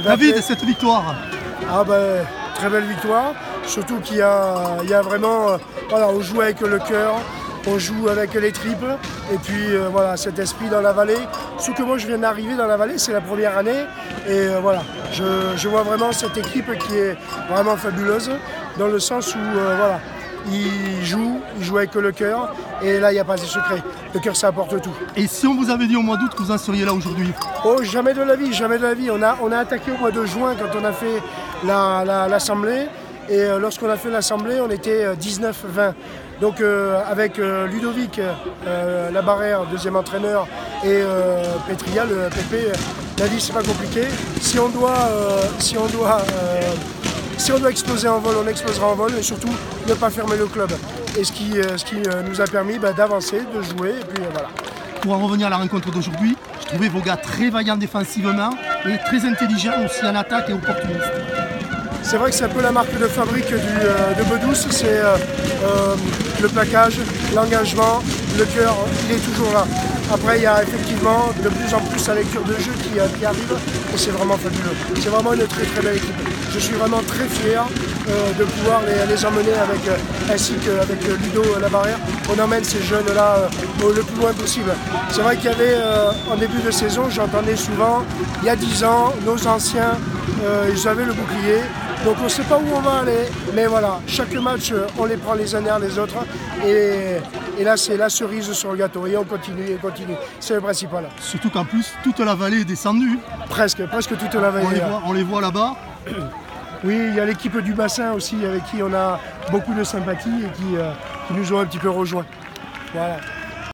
David, cette victoire? Ah ben, très belle victoire, surtout qu'il y a vraiment, voilà, on joue avec le cœur, on joue avec les tripes, et puis voilà, cet esprit dans la vallée. Surtout que moi je viens d'arriver dans la vallée, c'est la première année, et voilà, je vois vraiment cette équipe qui est vraiment fabuleuse, dans le sens où voilà, ils jouent avec le cœur, et là il n'y a pas de secret, le cœur ça apporte tout. Et si on vous avait dit au mois d'août que vous en seriez là aujourd'hui? Oh, jamais de la vie, jamais de la vie. On a attaqué au mois de juin quand on a fait l'assemblée. Et lorsqu'on a fait l'assemblée, on était 19-20. Donc avec Ludovic Labarrère, deuxième entraîneur, et Petria, le PP, la vie c'est pas compliqué. Si on doit exploser en vol, on explosera en vol, et surtout ne pas fermer le club. Et ce qui nous a permis d'avancer, de jouer, et puis voilà. Pour en revenir à la rencontre d'aujourd'hui, je trouvais vos gars très vaillants défensivement et très intelligents aussi en attaque et opportunistes. C'est vrai que c'est un peu la marque de fabrique de Bedouce, c'est le plaquage, l'engagement, le cœur, il est toujours là. Après, il y a effectivement de plus en plus la lecture de jeu qui arrive, et c'est vraiment fabuleux. C'est vraiment une très très belle équipe. Je suis vraiment très fier de pouvoir les emmener ainsi qu'avec Ludo Labarrère. On emmène ces jeunes-là le plus loin possible. C'est vrai qu'il y avait, en début de saison, j'entendais souvent, il y a 10 ans, nos anciens, ils avaient le bouclier. Donc on ne sait pas où on va aller, mais voilà, chaque match, on les prend les uns derrière les autres. Et là, c'est la cerise sur le gâteau. Et on continue, c'est le principal. Surtout qu'en plus, toute la vallée est descendue. Presque toute la vallée. On les voit là-bas. Oui, il y a l'équipe du bassin aussi, avec qui on a beaucoup de sympathie et qui nous ont un petit peu rejoints. Voilà.